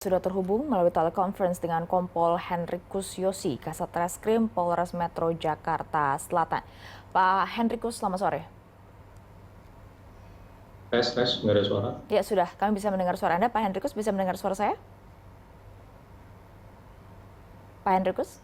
Sudah terhubung melalui telekonferensi dengan Kompol Henrikus Yosi, Kasat Reskrim Polres Metro Jakarta Selatan. Pak Henrikus, selamat sore. Tes, nggak ada suara. Ya sudah, kami bisa mendengar suara Anda. Pak Henrikus bisa mendengar suara saya? Pak Henrikus?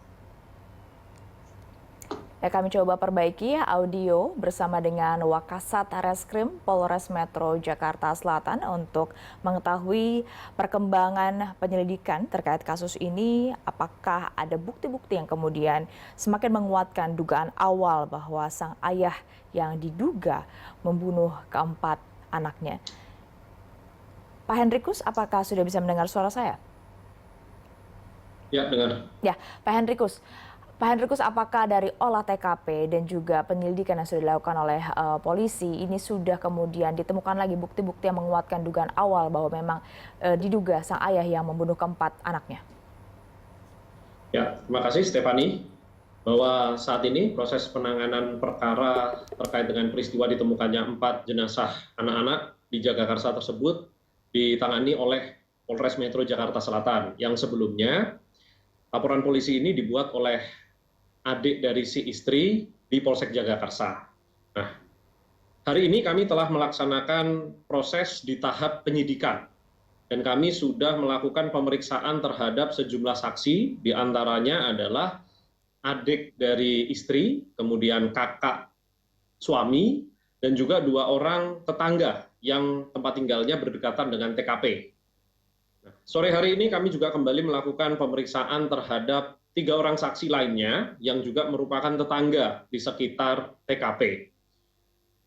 Ya, kami coba perbaiki audio bersama dengan Wakasat Reskrim Polres Metro Jakarta Selatan untuk mengetahui perkembangan penyelidikan terkait kasus ini. Apakah ada bukti-bukti yang kemudian semakin menguatkan dugaan awal bahwa sang ayah yang diduga membunuh keempat anaknya. Pak Henrikus, apakah sudah bisa mendengar suara saya? Ya, dengar. Ya, Pak Henrikus, apakah dari olah TKP dan juga penyelidikan yang sudah dilakukan oleh polisi ini sudah kemudian ditemukan lagi bukti-bukti yang menguatkan dugaan awal bahwa memang diduga sang ayah yang membunuh keempat anaknya? Ya, terima kasih Stefani. Bahwa saat ini proses penanganan perkara terkait dengan peristiwa ditemukannya 4 jenazah anak-anak di Jagakarsa tersebut ditangani oleh Polres Metro Jakarta Selatan. Yang sebelumnya laporan polisi ini dibuat oleh adik dari si istri di Polsek Jagakarsa. Nah, hari ini kami telah melaksanakan proses di tahap penyidikan dan kami sudah melakukan pemeriksaan terhadap sejumlah saksi, diantaranya adalah adik dari istri, kemudian kakak suami, dan juga 2 orang tetangga yang tempat tinggalnya berdekatan dengan TKP. Sore hari ini kami juga kembali melakukan pemeriksaan terhadap 3 orang saksi lainnya yang juga merupakan tetangga di sekitar TKP.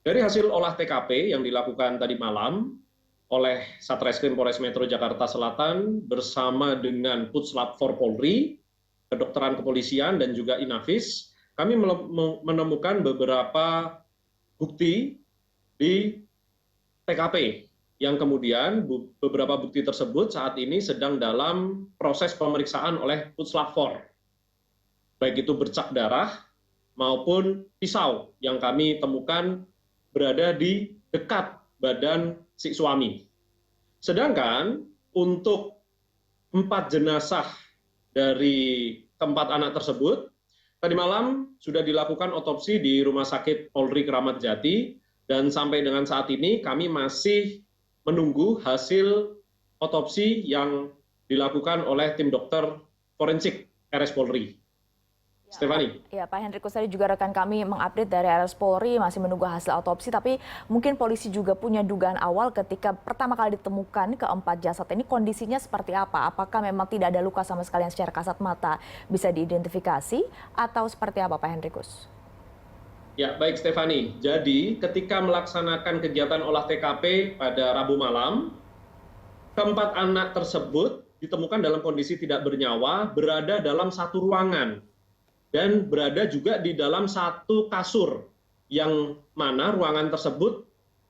Dari hasil olah TKP yang dilakukan tadi malam oleh Satreskrim Polres Metro Jakarta Selatan bersama dengan Puslap 4 Polri, Kedokteran Kepolisian dan juga Inafis, kami menemukan beberapa bukti di TKP yang kemudian beberapa bukti tersebut saat ini sedang dalam proses pemeriksaan oleh Puslap 4. Baik itu bercak darah maupun pisau yang kami temukan berada di dekat badan si suami. Sedangkan untuk 4 jenazah dari keempat anak tersebut, tadi malam sudah dilakukan otopsi di Rumah Sakit Polri Kramat Jati, dan sampai dengan saat ini kami masih menunggu hasil otopsi yang dilakukan oleh tim dokter forensik RS Polri. Stefani. Ya, Pak Henrikus, tadi juga rekan kami mengupdate dari RS Polri masih menunggu hasil otopsi, tapi mungkin polisi juga punya dugaan awal ketika pertama kali ditemukan keempat jasad ini kondisinya seperti apa? Apakah memang tidak ada luka sama sekali yang secara kasat mata bisa diidentifikasi atau seperti apa, Pak Henrikus? Ya, baik Stefani. Jadi ketika melaksanakan kegiatan olah TKP pada Rabu malam, keempat anak tersebut ditemukan dalam kondisi tidak bernyawa, berada dalam satu ruangan dan berada juga di dalam satu kasur, yang mana ruangan tersebut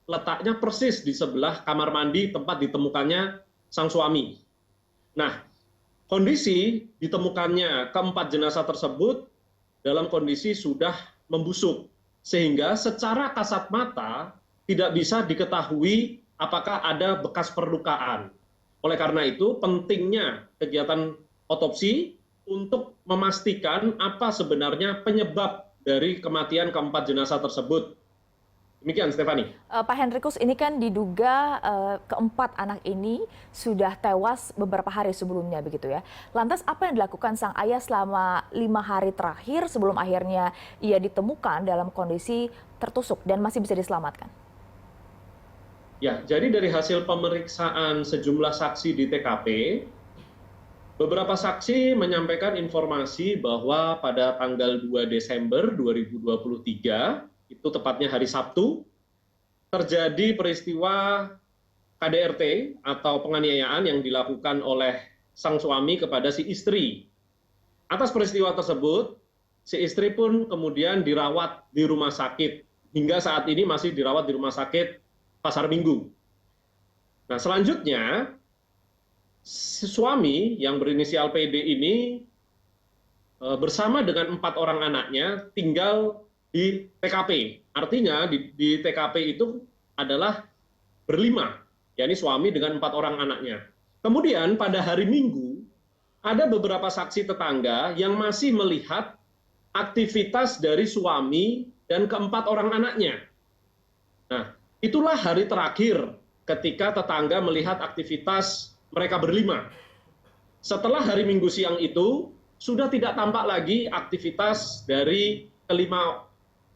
letaknya persis di sebelah kamar mandi tempat ditemukannya sang suami. Nah, kondisi ditemukannya keempat jenazah tersebut dalam kondisi sudah membusuk, sehingga secara kasat mata tidak bisa diketahui apakah ada bekas perlukaan. Oleh karena itu, pentingnya kegiatan otopsi untuk memastikan apa sebenarnya penyebab dari kematian keempat jenazah tersebut. Demikian, Stefani. Pak Henrikus, ini kan diduga keempat anak ini sudah tewas beberapa hari sebelumnya, begitu ya. Lantas apa yang dilakukan sang ayah selama 5 hari terakhir sebelum akhirnya ia ditemukan dalam kondisi tertusuk dan masih bisa diselamatkan? Ya, jadi dari hasil pemeriksaan sejumlah saksi di TKP, beberapa saksi menyampaikan informasi bahwa pada tanggal 2 Desember 2023, itu tepatnya hari Sabtu, terjadi peristiwa KDRT atau penganiayaan yang dilakukan oleh sang suami kepada si istri. Atas peristiwa tersebut, si istri pun kemudian dirawat di rumah sakit. Hingga saat ini masih dirawat di rumah sakit Pasar Minggu. Nah, selanjutnya si suami yang berinisial PD ini bersama dengan 4 orang anaknya tinggal di TKP. Artinya di TKP itu adalah berlima, yakni suami dengan 4 orang anaknya. Kemudian pada hari Minggu, ada beberapa saksi tetangga yang masih melihat aktivitas dari suami dan keempat orang anaknya. Nah, itulah hari terakhir ketika tetangga melihat aktivitas mereka berlima. Setelah hari Minggu siang itu, sudah tidak tampak lagi aktivitas dari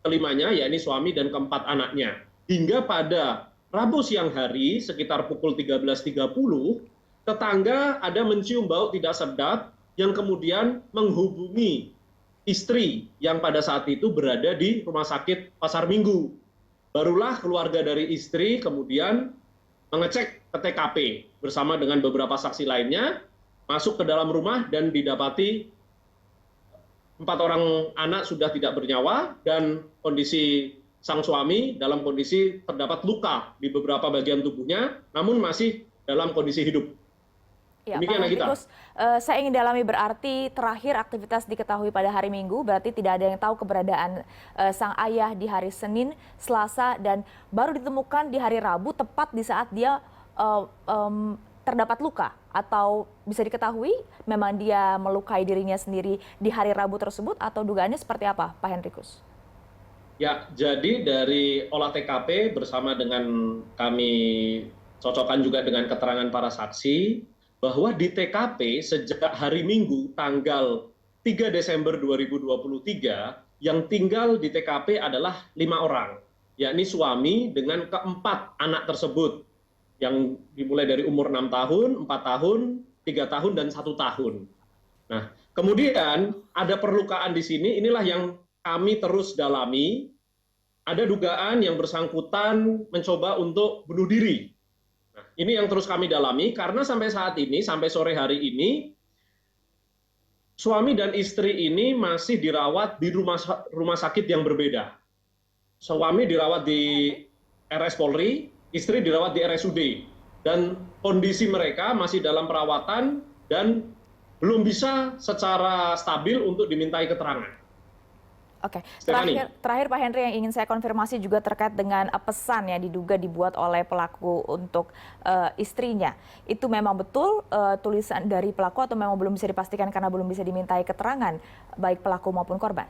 kelimanya, yakni suami dan keempat anaknya. Hingga pada Rabu siang hari, sekitar pukul 13.30, tetangga ada mencium bau tidak sedap yang kemudian menghubungi istri yang pada saat itu berada di rumah sakit Pasar Minggu. Barulah keluarga dari istri kemudian mengecek ke TKP bersama dengan beberapa saksi lainnya, masuk ke dalam rumah dan didapati 4 orang anak sudah tidak bernyawa dan kondisi sang suami dalam kondisi terdapat luka di beberapa bagian tubuhnya, namun masih dalam kondisi hidup. Ya, Demikian Pak kita. Hendrikus, saya ingin dalami berarti terakhir aktivitas diketahui pada hari Minggu, berarti tidak ada yang tahu keberadaan sang ayah di hari Senin, Selasa, dan baru ditemukan di hari Rabu tepat di saat dia terdapat luka, atau bisa diketahui memang dia melukai dirinya sendiri di hari Rabu tersebut, atau dugaannya seperti apa, Pak Hendrikus? Ya, jadi dari olah TKP bersama dengan kami cocokkan juga dengan keterangan para saksi, bahwa di TKP sejak hari Minggu tanggal 3 Desember 2023 yang tinggal di TKP adalah 5 orang, yakni suami dengan keempat anak tersebut yang dimulai dari umur 6 tahun, 4 tahun, 3 tahun, dan 1 tahun. Nah, kemudian ada perlukaan di sini, inilah yang kami terus dalami. Ada dugaan yang bersangkutan mencoba untuk bunuh diri. Nah, ini yang terus kami dalami karena sampai saat ini, sampai sore hari ini, suami dan istri ini masih dirawat di rumah sakit yang berbeda. Suami dirawat di RS Polri, istri dirawat di RSUD. Dan kondisi mereka masih dalam perawatan dan belum bisa secara stabil untuk dimintai keterangan. Oke, terakhir Pak Henry, yang ingin saya konfirmasi juga terkait dengan pesan yang diduga dibuat oleh pelaku untuk istrinya. Itu memang betul tulisan dari pelaku atau memang belum bisa dipastikan karena belum bisa dimintai keterangan baik pelaku maupun korban?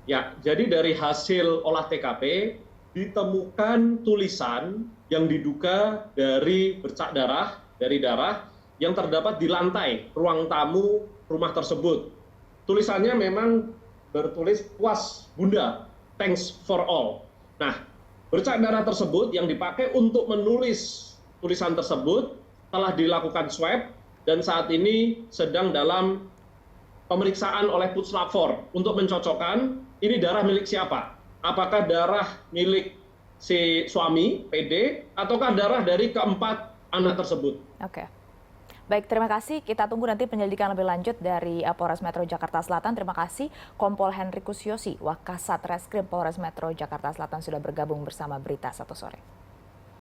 Ya, jadi dari hasil olah TKP ditemukan tulisan yang diduga dari bercak darah, dari darah yang terdapat di lantai ruang tamu rumah tersebut. Tulisannya memang bertulis "puas Bunda, thanks for all". Nah, bercak darah tersebut yang dipakai untuk menulis tulisan tersebut telah dilakukan swab dan saat ini sedang dalam pemeriksaan oleh Puslapfor untuk mencocokkan ini darah milik siapa. Apakah darah milik si suami PD ataukah darah dari keempat anak tersebut. Oke. Baik, terima kasih. Kita tunggu nanti penyelidikan lebih lanjut dari Polres Metro Jakarta Selatan. Terima kasih Kompol Hendrikus Yosi, Wakasat Reskrim Polres Metro Jakarta Selatan sudah bergabung bersama Berita Satu Sore.